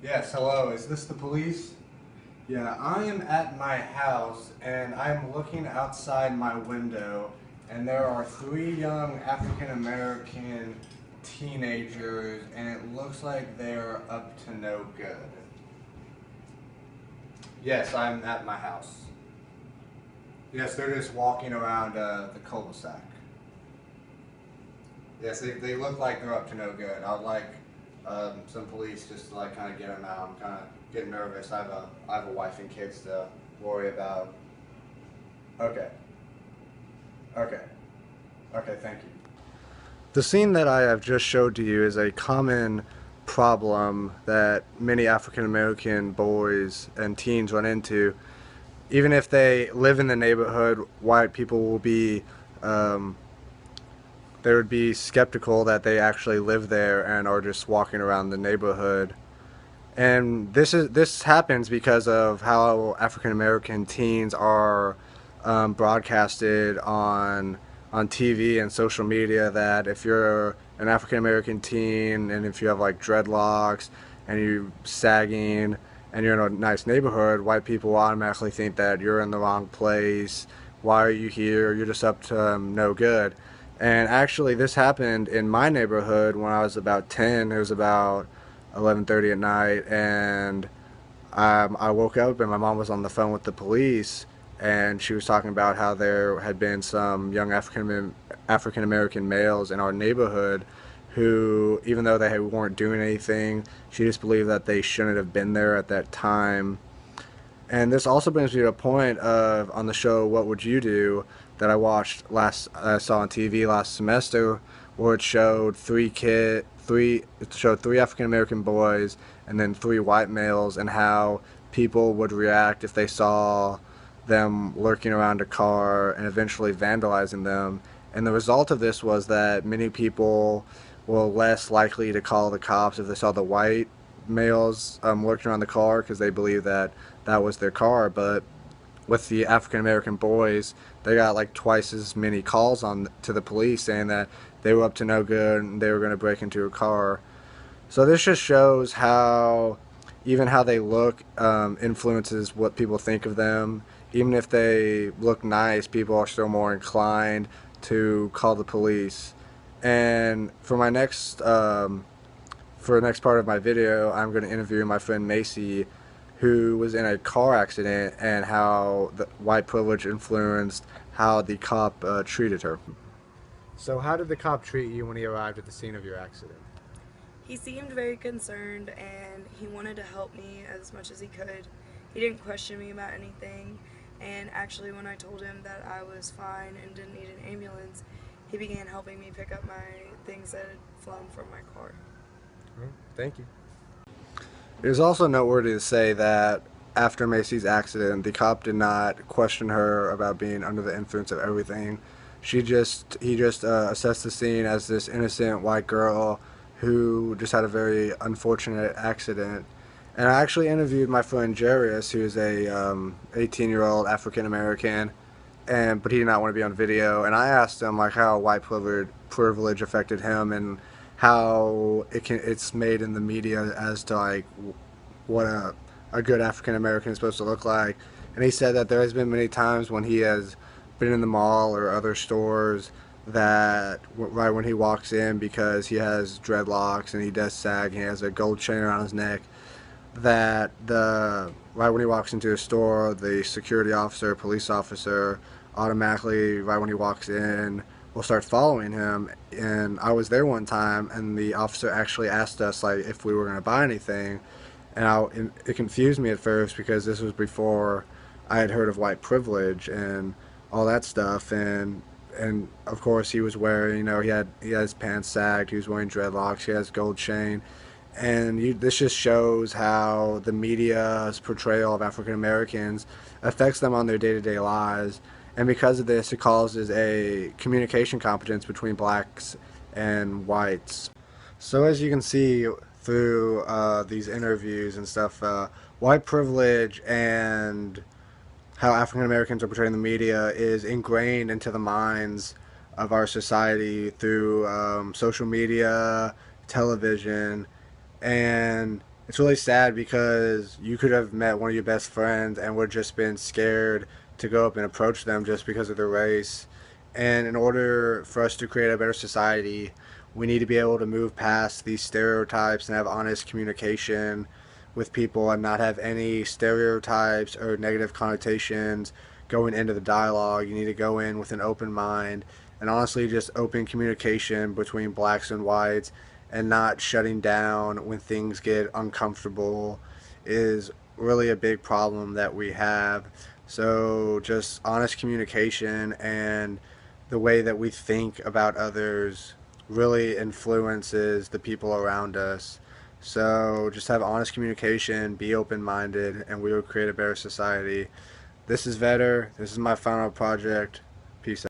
Yes, hello. Is this the police? Yeah, I am at my house and I'm looking outside my window and there are three young African American teenagers and it looks like they're up to no good. Yes, I'm at my house. Yes, they're just walking around the cul-de-sac. Yes, they look like they're up to no good. I'd like some police just to like kind of get them out. I'm kind of getting nervous. I have a wife and kids to worry about. Okay. Okay. Okay. Thank you. The scene that I have just showed to you is a common problem that many African American boys and teens run into. Even if they live in the neighborhood, white people will be they would be skeptical that they actually live there and are just walking around the neighborhood. And this happens because of how African American teens are broadcasted on TV and social media. That if you're an African American teen and if you have like dreadlocks and you sagging and you're in a nice neighborhood, white people automatically think that you're in the wrong place. Why are you here? You're just up to no good. And actually, this happened in my neighborhood when I was about 10. It was about 11:30 at night, and I woke up and my mom was on the phone with the police, and she was talking about how there had been some young African American males in our neighborhood who, even though they weren't doing anything, she just believed that they shouldn't have been there at that time. And this also brings me to a point of on the show What Would You Do that I saw on TV last semester, where it showed it showed three African American boys and then three white males and how people would react if they saw them lurking around a car and eventually vandalizing them. And the result of this was that many people were less likely to call the cops if they saw the white males lurking around the car because they believed that that was their car. But with the African American boys, they got like twice as many calls on to the police saying that they were up to no good and they were going to break into a car. So this just shows how even how they look influences what people think of them. Even if they look nice, people are still more inclined to call the police. And for the next part of my video, I'm going to interview my friend Macy, who was in a car accident, and how the white privilege influenced how the cop treated her. So how did the cop treat you when he arrived at the scene of your accident? He seemed very concerned and he wanted to help me as much as he could. He didn't question me about anything, and actually when I told him that I was fine and didn't need an ambulance, he began helping me pick up my things that had flown from my car. Thank you. It is also noteworthy to say that after Macy's accident, the cop did not question her about being under the influence of everything. He just assessed the scene as this innocent white girl who just had a very unfortunate accident. And I actually interviewed my friend Jarius, who's a 18-year-old African American, but he did not want to be on video. And I asked him like how white privilege affected him and how it's made in the media as to like what a good African American is supposed to look like. And he said that there has been many times when he has been in the mall or other stores that right when he walks in, because he has dreadlocks and he does sag, he has a gold chain around his neck, that the right when he walks into a store, the security officer, police officer, automatically right when he walks in will start following him. And I was there one time, and the officer actually asked us like if we were going to buy anything, and it confused me at first because this was before I had heard of white privilege and all that stuff. And of course he was wearing, he had his pants sagged, he was wearing dreadlocks, he has gold chain. And this just shows how the media's portrayal of African Americans affects them on their day-to-day lives. And because of this, it causes a communication competence between blacks and whites. So as you can see through these interviews and stuff, white privilege and how African Americans are portrayed in the media is ingrained into the minds of our society through social media, television, and It's really sad because you could have met one of your best friends and would have just been scared to go up and approach them just because of their race. And in order for us to create a better society, we need to be able to move past these stereotypes and have honest communication with people and not have any stereotypes or negative connotations going into the dialogue. You need to go in with an open mind and honestly just open communication between blacks and whites and not shutting down when things get uncomfortable is really a big problem that we have. So, just honest communication and the way that we think about others really influences the people around us. So, just have honest communication, be open minded, and we will create a better society. This is Vetter. This is my final project.